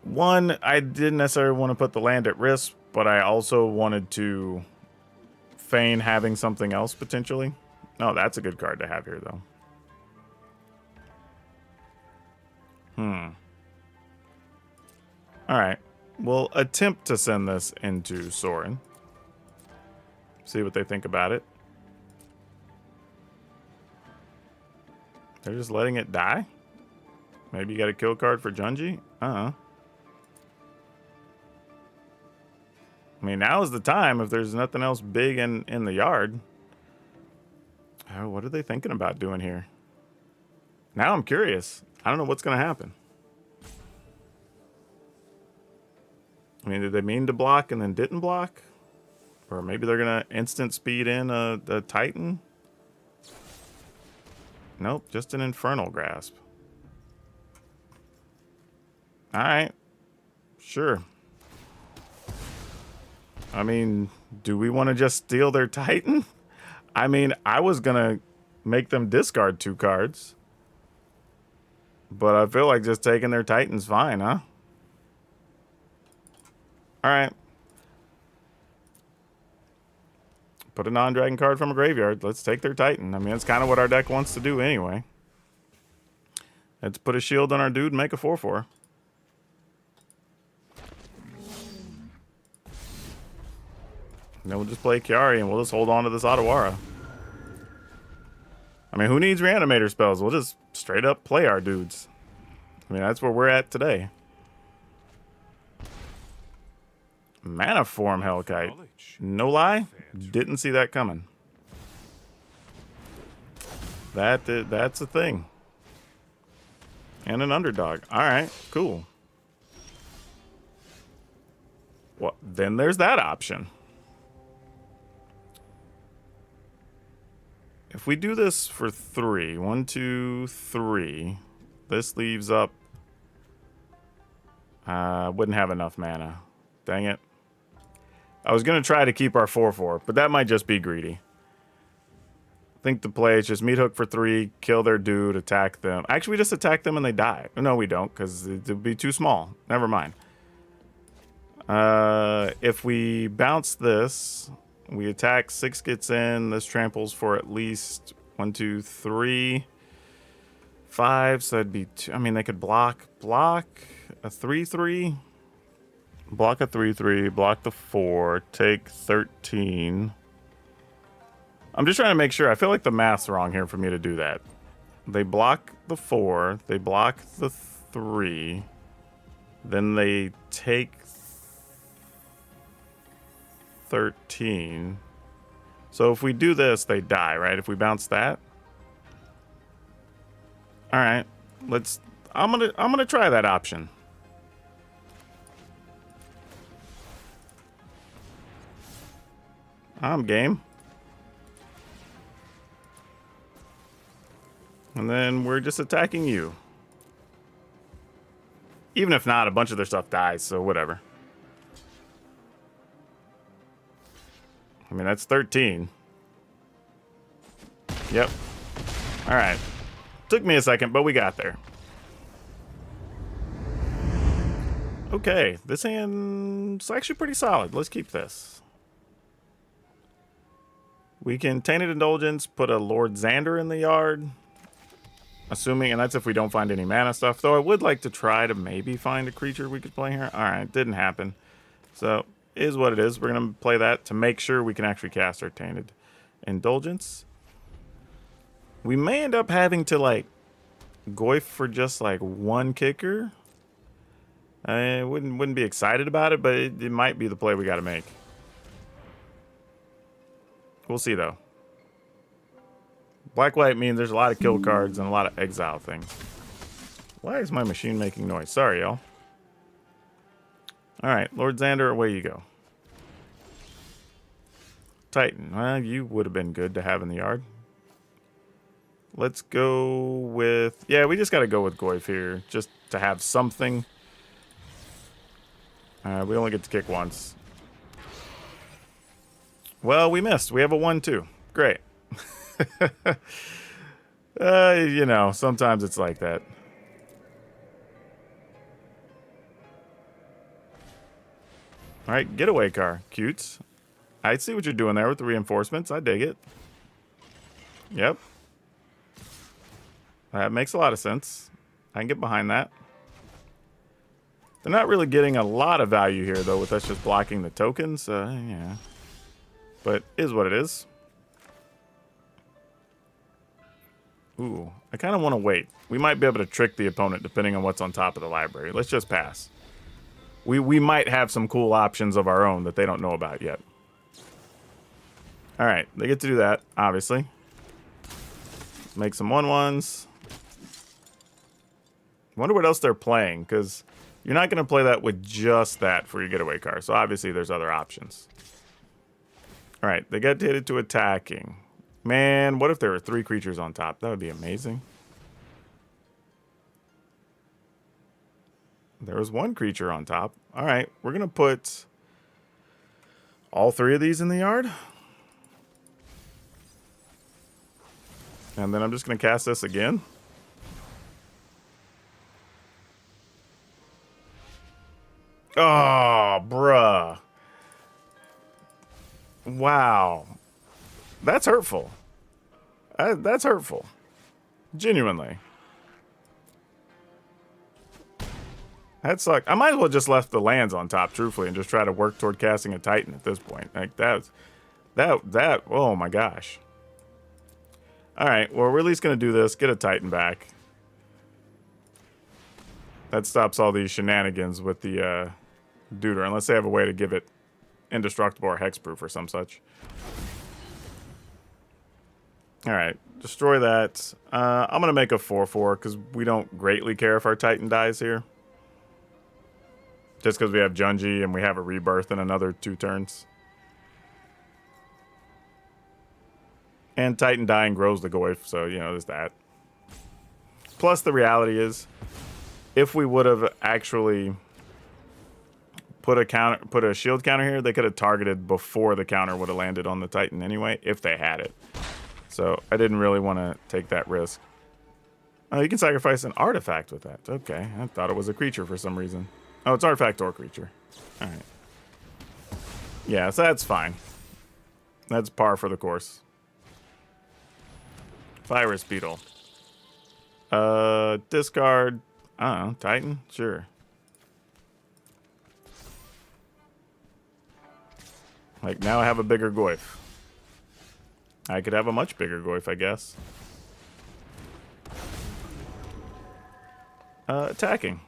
one, I didn't necessarily want to put the land at risk, but I also wanted to feign having something else potentially. Oh, that's a good card to have here, though. Alright. We'll attempt to send this into Sorin. See what they think about it. They're just letting it die? Maybe you got a kill card for Junji? I mean, now is the time if there's nothing else big in the yard. Oh, what are they thinking about doing here? Now I'm curious. I don't know what's going to happen. I mean, did they mean to block and then didn't block? Or maybe they're going to instant speed in a Titan? Nope, just an Infernal Grasp. Alright. Sure. I mean, do we want to just steal their Titan? I mean, I was going to make them discard 2 cards. But I feel like just taking their Titan's fine, huh? Alright. Put a non-dragon card from a graveyard. Let's take their Titan. I mean, it's kind of what our deck wants to do anyway. Let's put a shield on our dude and make a 4/4. And then we'll just play Chiari and we'll just hold on to this Otawara. I mean, who needs Reanimator spells? We'll just straight up play our dudes. I mean, that's where we're at today. Mana Form Hellkite. No lie, didn't see that coming. That's a thing. And an underdog. Alright, cool. Well, then there's that option. If we do this for 3, 1, 2, 3, this leaves up. Wouldn't have enough mana. Dang it. I was going to try to keep our 4/4, but that might just be greedy. I think the play is just meat hook for 3, kill their dude, attack them. Actually, we just attack them and they die. No, we don't, because it would be too small. Never mind. If we bounce this, we attack, 6 gets in. This tramples for at least 1, 2, 3, 5. So that'd be 2. I mean, they could block a 3/3. Block a 3/3, block the 4, take 13. I'm just trying to make sure. I feel like the math's wrong here for me to do that. They block the 4, they block the 3, then they take 13. So if we do this, they die, right? If we bounce that. All right, I'm gonna try that option. I'm game. And then we're just attacking you. Even if not, a bunch of their stuff dies, so whatever. I mean, that's 13. Yep. Alright. Took me a second, but we got there. Okay, this hand's actually pretty solid. Let's keep this. We can Tainted Indulgence, put a Lord Xander in the yard. Assuming, and that's if we don't find any mana stuff. Though I would like to try to maybe find a creature we could play here. Alright, didn't happen. So, is what it is. We're going to play that to make sure we can actually cast our Tainted Indulgence. We may end up having to, like, Goyf for just, like, 1 kicker. I wouldn't be excited about it, but it might be the play we got to make. We'll see, though. Black-white means there's a lot of kill cards and a lot of exile things. Why is my machine making noise? Sorry, y'all. Alright, Lord Xander, away you go. Titan. Well, you would have been good to have in the yard. Let's go with... Yeah, we just got to go with Goyf here, just to have something. We only get to kick once. Well, we missed. We have a 1-2. Great. You know, sometimes it's like that. All right, getaway car. Cutes. I see what you're doing there with the reinforcements. I dig it. Yep. That makes a lot of sense. I can get behind that. They're not really getting a lot of value here, though, with us just blocking the tokens. Yeah. But is what it is. Ooh, I kind of want to wait. We might be able to trick the opponent depending on what's on top of the library. Let's just pass. We might have some cool options of our own that they don't know about yet. All right, they get to do that, obviously. Make some 1/1s. Wonder what else they're playing, because you're not going to play that with just that for your getaway car. So obviously there's other options. All right, they get hit to attacking. Man, what if there were 3 creatures on top? That would be amazing. There was 1 creature on top. All right, we're going to put all 3 of these in the yard. And then I'm just going to cast this again. Oh, bruh. Wow. That's hurtful. That's hurtful. Genuinely. That sucked. I might as well just left the lands on top, truthfully, and just try to work toward casting a Titan at this point. Like, that, oh my gosh. Alright, well, we're at least going to do this. Get a Titan back. That stops all these shenanigans with the Deuter, unless they have a way to give it indestructible or hexproof or some such. Alright, destroy that. I'm going to make a 4/4 because we don't greatly care if our Titan dies here. Just because we have Junji and we have a rebirth in another 2 turns. And Titan dying grows the Goyf, so, you know, there's that. Plus, the reality is, if we would have actually put a shield counter here, they could have targeted before the counter would have landed on the Titan anyway, if they had it. So, I didn't really want to take that risk. Oh, you can sacrifice an artifact with that. Okay, I thought it was a creature for some reason. Oh, it's artifact or creature. Alright. Yeah, so that's fine. That's par for the course. Virus Beetle. Discard. I don't know. Titan? Sure. Like, now I have a bigger Goyf. I could have a much bigger Goyf, I guess. Attacking.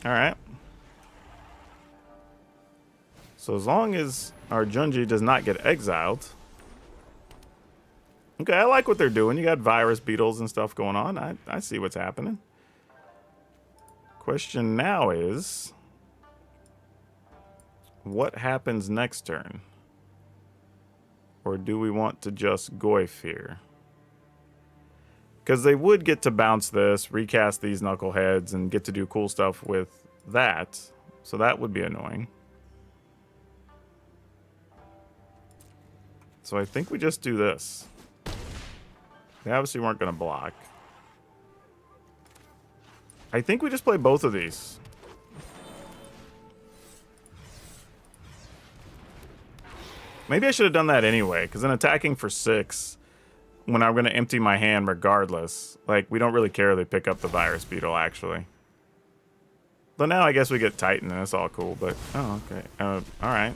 Alright. So as long as our Junji does not get exiled. Okay, I like what they're doing. You got virus beetles and stuff going on. I see what's happening. Question now is, what happens next turn? Or do we want to just Goyf here? Because they would get to bounce this, recast these knuckleheads, and get to do cool stuff with that. So that would be annoying. So I think we just do this. They obviously weren't going to block. I think we just play both of these. Maybe I should have done that anyway, because in attacking for 6, when I'm going to empty my hand regardless, like, we don't really care they pick up the virus beetle, actually. But now I guess we get Titan, and it's all cool, but... Oh, okay. Alright.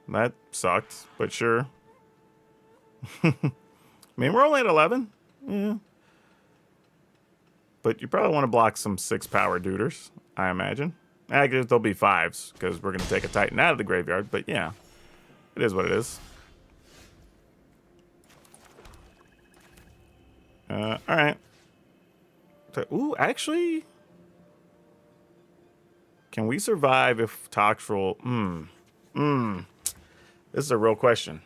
That sucked, but sure. I mean, we're only at 11. Yeah. But you probably want to block some 6-power Deuters, I imagine. I guess there'll be 5s, because we're going to take a Titan out of the graveyard, but yeah. It is what it is. Alright. So, ooh, actually... Can we survive if Toxtrol... This is a real question.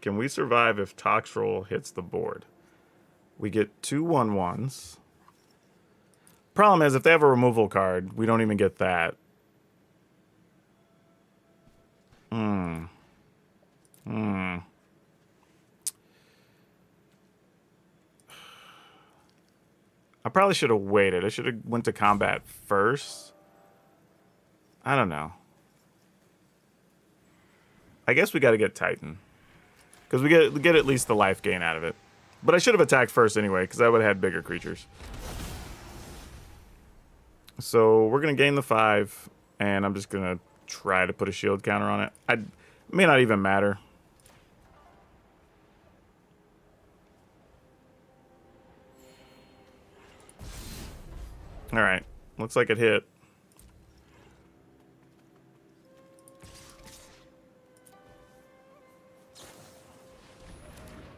Can we survive if Toxtrol hits the board? We get 2 1/1s. Problem is, if they have a removal card, we don't even get that. I probably should have waited. I should have went to combat first. I don't know. I guess we got to get Titan. Because we get at least the life gain out of it. But I should have attacked first anyway, because I would have had bigger creatures. So we're going to gain the 5, and I'm just going to try to put a shield counter on it. It may not even matter. Alright, looks like it hit.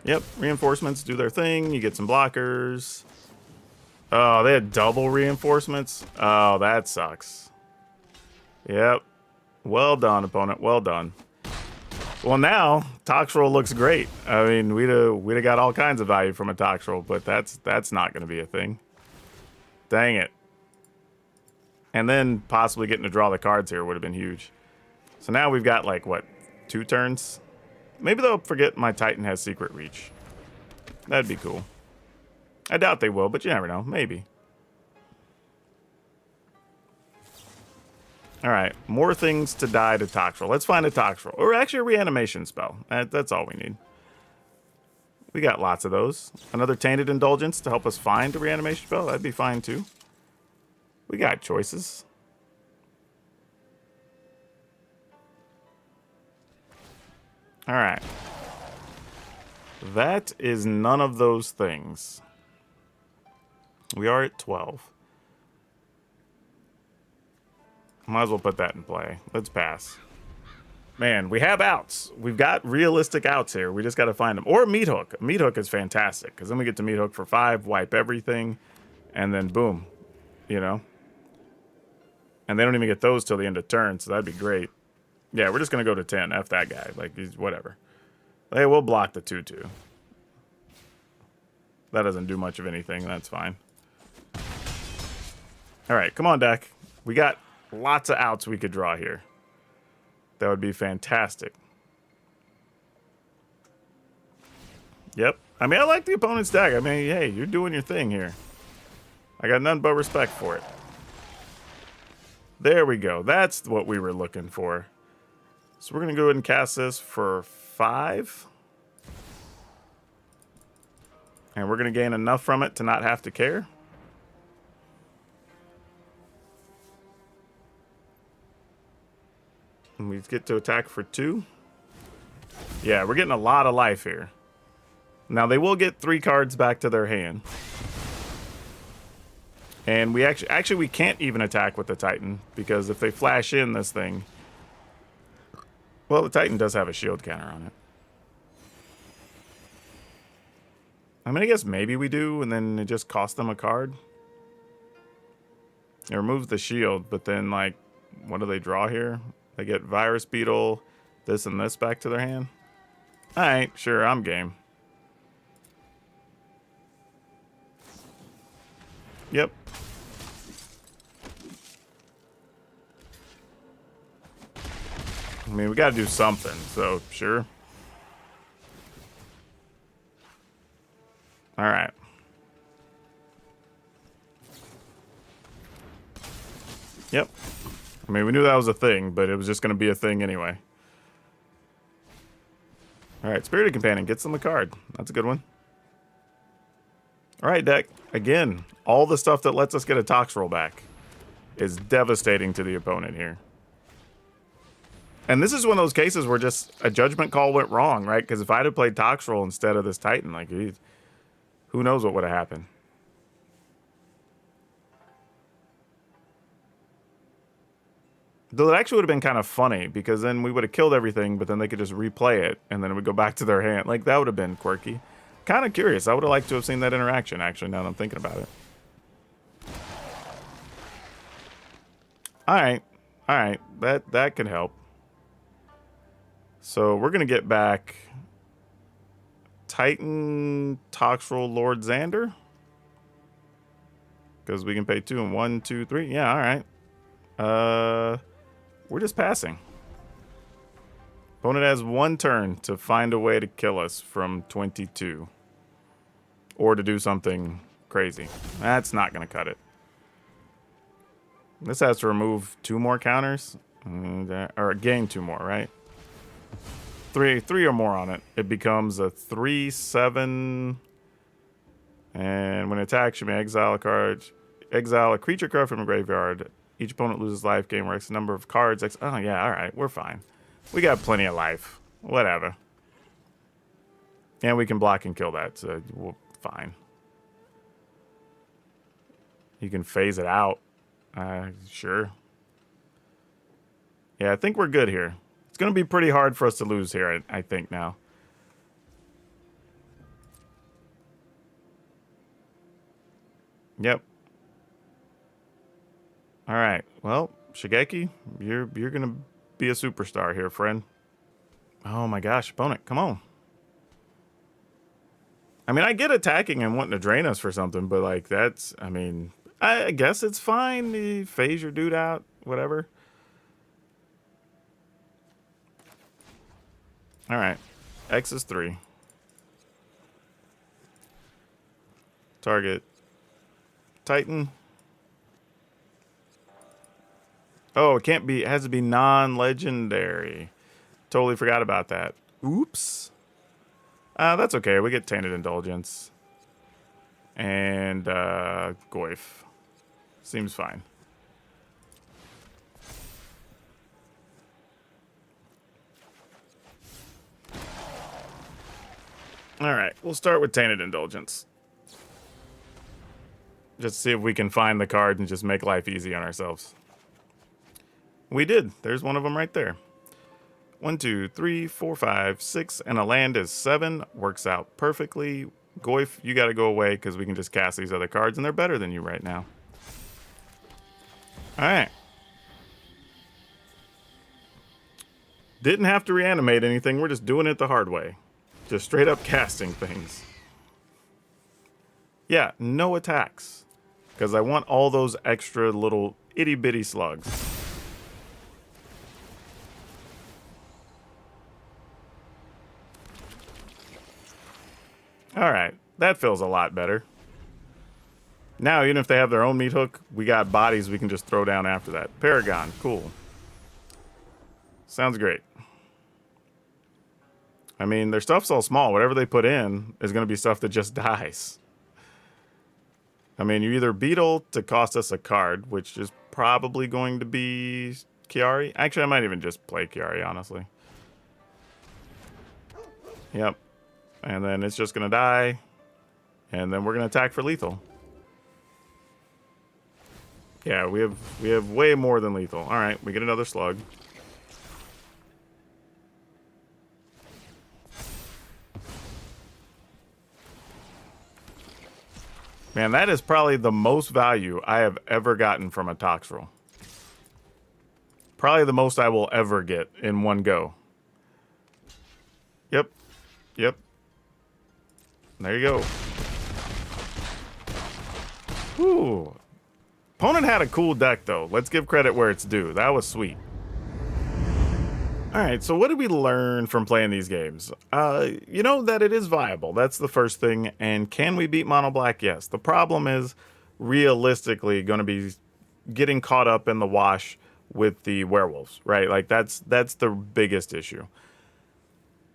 Yep, reinforcements do their thing. You get some blockers. Oh, they had double reinforcements? Oh, that sucks. Yep. Well done, opponent. Well done. Well, now, Toxtrol looks great. I mean, we'd have got all kinds of value from a Toxtrol, but that's not going to be a thing. Dang it. And then possibly getting to draw the cards here would have been huge. So now we've got, like, what, 2 turns? Maybe they'll forget my Titan has Secret Reach. That'd be cool. I doubt they will, but you never know. Maybe. Alright, more things to die to Toxtrol. Let's find a Toxtrol. Or actually a reanimation spell. That's all we need. We got lots of those. Another Tainted Indulgence to help us find a reanimation spell. That'd be fine too. We got choices. Alright. That is none of those things. We are at 12. Might as well put that in play. Let's pass. Man, we have outs. We've got realistic outs here. We just got to find them. Or Meat Hook. Meat Hook is fantastic, because then we get to Meat Hook for 5, wipe everything, and then boom. You know? And they don't even get those till the end of turn, so that'd be great. Yeah, we're just going to go to 10. F that guy. Like, he's whatever. Hey, we'll block the 2-2. That doesn't do much of anything. That's fine. Alright, come on, deck. We got lots of outs we could draw here. That would be fantastic. Yep. I mean, I like the opponent's deck. I mean, hey, you're doing your thing here. I got none but respect for it. There we go. That's what we were looking for. So we're going to go ahead and cast this for 5. And we're going to gain enough from it to not have to care. And we get to attack for 2. Yeah, we're getting a lot of life here. Now, they will get 3 cards back to their hand. And we actually we can't even attack with the Titan, because if they flash in this thing... Well, the Titan does have a shield counter on it. I mean, I guess maybe we do, and then it just costs them a card. It removes the shield, but then, like, what do they draw here? They get Virus Beetle, this and this back to their hand. Alright, sure, I'm game. Yep. I mean, we gotta do something, so sure. Alright. Yep. I mean, we knew that was a thing, but it was just gonna be a thing anyway. Alright, Spirited Companion gets them a card. That's a good one. Alright, deck. Again, all the stuff that lets us get a Toxtrol back is devastating to the opponent here. And this is one of those cases where just a judgment call went wrong, right? Because if I'd have played Toxtrol instead of this Titan, like, who knows what would have happened. Though it actually would have been kind of funny, because then we would have killed everything, but then they could just replay it, and then it would go back to their hand. Like, that would have been quirky. Kind of curious. I would have liked to have seen that interaction, actually, now that I'm thinking about it. Alright. Alright. That could help. So, we're going to get back Titan, Toxtrol, Lord Xander. because we can pay 2 and 1, 2, 3. Yeah, all right. We're just passing. Opponent has 1 turn to find a way to kill us from 22. Or to do something crazy. That's not going to cut it. This has to remove 2 more counters. Or gain 2 more, right? 3 or more on it. It becomes a 3/7. And when it attacks, you may exile a card. Exile a creature card from a graveyard. Each opponent loses life. Game works. Number of cards. Oh, yeah, all right. We're fine. We got plenty of life. Whatever. And we can block and kill that, so we're fine. You can phase it out. Sure. Yeah, I think we're good here. It's going to be pretty hard for us to lose here, I think, now. Yep. All right. Well, Shigeki, you're going to be a superstar here, friend. Oh my gosh, opponent, come on. I mean, I get attacking and wanting to drain us for something, but like that's, I mean, I guess it's fine. You phase your dude out, whatever. All right. X is 3. Target. Titan. Oh, it can't be. It has to be non-legendary. Totally forgot about that. Oops. That's okay. We get Tainted Indulgence. And Goyf. Seems fine. Alright, we'll start with Tainted Indulgence. Just see if we can find the card and just make life easy on ourselves. We did. There's one of them right there. 1, 2, 3, 4, 5, 6, and a land is 7. Works out perfectly. Goyf, you got to go away because we can just cast these other cards, and they're better than you right now. All right. Didn't have to reanimate anything. We're just doing it the hard way. Just straight up casting things. Yeah, no attacks. Because I want all those extra little itty-bitty slugs. Alright, that feels a lot better. Now, even if they have their own meat hook, we got bodies we can just throw down after that. Paragon, cool. Sounds great. I mean, their stuff's all small. Whatever they put in is going to be stuff that just dies. I mean, you either Beetle to cost us a card, which is probably going to be Kiari. Actually, I might even just play Kiari, honestly. Yep. And then it's just going to die. And then we're going to attack for lethal. Yeah, we have way more than lethal. All right, we get another slug. Man, that is probably the most value I have ever gotten from a Toxtrol. Probably the most I will ever get in one go. Yep. Yep. There you go. Whew. Opponent had a cool deck, though. Let's give credit where it's due. That was sweet. Alright, so what did we learn from playing these games? You know that it is viable. That's the first thing. And can we beat Mono Black? Yes. The problem is realistically going to be getting caught up in the wash with the werewolves, right? Like that's the biggest issue.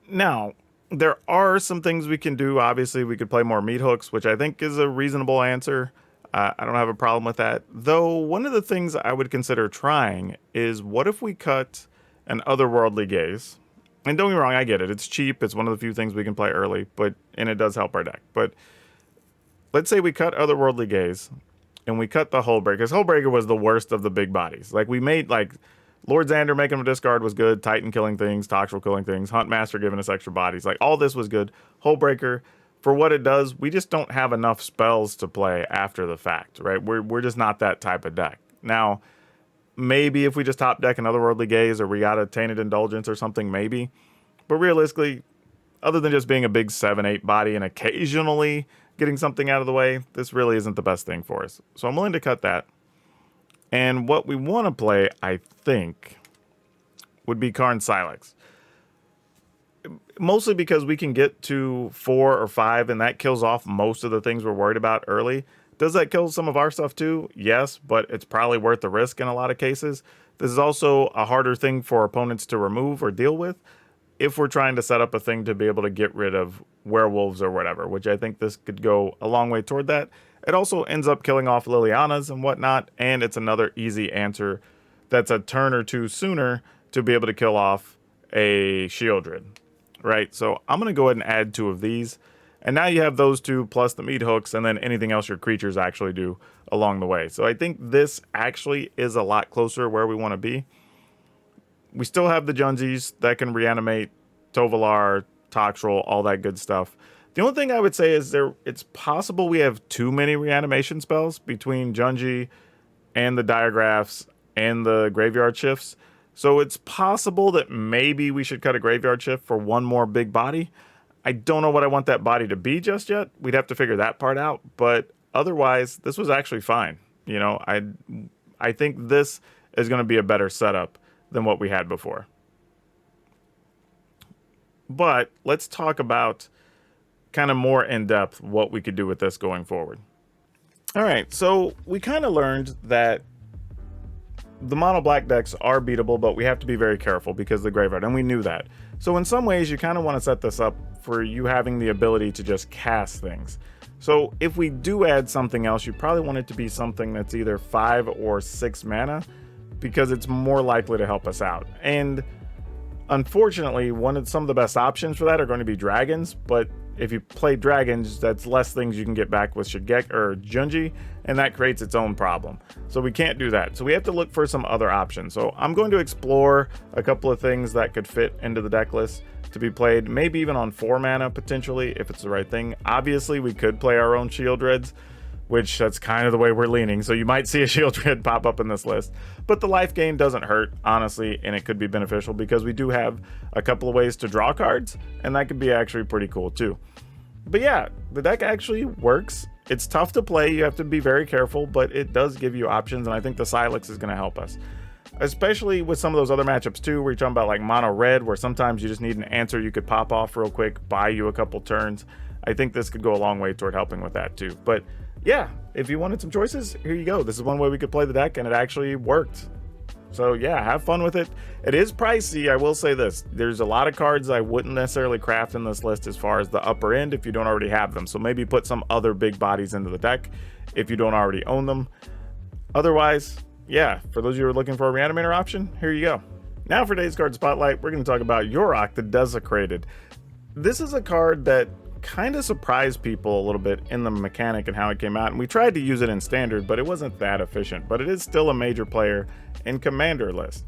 Now, there are some things we can do. Obviously, we could play more meat hooks, which I think is a reasonable answer. I don't have a problem with that. Though, one of the things I would consider trying is what if we cut an Otherworldly Gaze? And don't get me wrong, I get it. It's cheap. It's one of the few things we can play early, and it does help our deck. But let's say we cut Otherworldly Gaze, and we cut the Hullbreaker. Because Hullbreaker was the worst of the big bodies. Like, we made, like, Lord Xander making him discard was good. Titan killing things. Toxtrol killing things. Huntmaster giving us extra bodies. Like, all this was good. Hullbreaker, for what it does, we just don't have enough spells to play after the fact, right? We're just not that type of deck. Now, maybe if we just top deck an Otherworldly Gaze or we got a Tainted Indulgence or something, maybe. But realistically, other than just being a big 7-8 body and occasionally getting something out of the way, this really isn't the best thing for us. So I'm willing to cut that. And what we want to play, I think, would be Karn Silex. Mostly because we can get to 4 or 5, and that kills off most of the things we're worried about early. Does that kill some of our stuff too? Yes, but it's probably worth the risk in a lot of cases. This is also a harder thing for opponents to remove or deal with if we're trying to set up a thing to be able to get rid of werewolves or whatever, which I think this could go a long way toward that. It also ends up killing off Lilianas and whatnot, and it's another easy answer that's a turn or two sooner to be able to kill off a Shieldred, right? So I'm going to go ahead and add 2 of these. And now you have those 2 plus the meat hooks and then anything else your creatures actually do along the way. So I think this actually is a lot closer where we want to be. We still have the Junjies that can reanimate, Tovolar, Toxtrol, all that good stuff. The only thing I would say is it's possible we have too many reanimation spells between Junji and the Diagraphs and the Graveyard Shifts. So it's possible that maybe we should cut a Graveyard Shift for 1 more big body. I don't know what I want that body to be just yet. We'd have to figure that part out. But otherwise, this was actually fine. You know, I think this is going to be a better setup than what we had before. But let's talk about kind of more in depth what we could do with this going forward. All right, so we kind of learned that the mono black decks are beatable, but we have to be very careful because of the graveyard, and we knew that. So in some ways, you kind of want to set this up for you having the ability to just cast things. So if we do add something else, you probably want it to be something that's either 5 or 6 mana, because it's more likely to help us out. And unfortunately, some of the best options for that are going to be dragons, but if you play dragons, that's less things you can get back with Shigek or Junji, and that creates its own problem. So we can't do that. So we have to look for some other options. So I'm going to explore a couple of things that could fit into the deck list to be played, maybe even on 4 mana potentially, if it's the right thing. Obviously, we could play our own Shieldreds, which that's kind of the way we're leaning. So you might see a Shieldred pop up in this list, but the life gain doesn't hurt, honestly, and it could be beneficial because we do have a couple of ways to draw cards, and that could be actually pretty cool too. But yeah, the deck actually works. It's tough to play. You have to be very careful, but it does give you options, and I think the Silex is going to help us. Especially with some of those other matchups too, where you're talking about like mono red, where sometimes you just need an answer you could pop off real quick, buy you a couple turns. I think this could go a long way toward helping with that too. But yeah, if you wanted some choices, here you go. This is one way we could play the deck, and it actually worked. So yeah, have fun with it. It is pricey, I will say this. There's a lot of cards I wouldn't necessarily craft in this list as far as the upper end if you don't already have them. So maybe put some other big bodies into the deck if you don't already own them. Otherwise, yeah, for those of you who are looking for a Reanimator option, here you go. Now for today's card spotlight, we're going to talk about Yorick the Desecrated. This is a card that kind of surprised people a little bit in the mechanic and how it came out, and we tried to use it in standard, but it wasn't that efficient. But it is still a major player in commander list.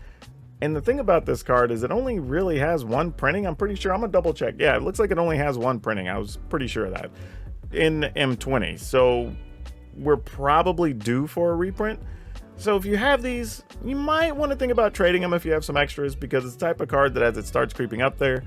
And the thing about this card is it only really has 1 printing. I'm pretty sure. I'm gonna double check. Yeah, it looks like it only has 1 printing. I was pretty sure of that in M20. So we're probably due for a reprint. So if you have these, you might want to think about trading them if you have some extras, because it's the type of card that as it starts creeping up there,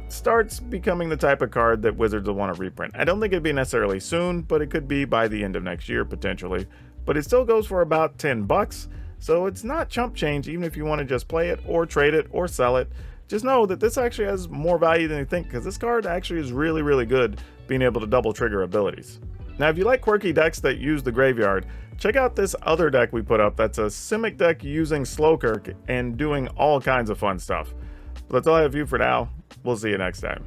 starts becoming the type of card that Wizards will want to reprint. I don't think it'd be necessarily soon, but it could be by the end of next year potentially. But it still goes for about $10, so it's not chump change even if you want to just play it or trade it or sell it. Just know that this actually has more value than you think, because this card actually is really, really good being able to double trigger abilities. Now, if you like quirky decks that use the graveyard, check out this other deck we put up that's a Simic deck using Slowkirk and doing all kinds of fun stuff. But that's all I have for you for now. We'll see you next time.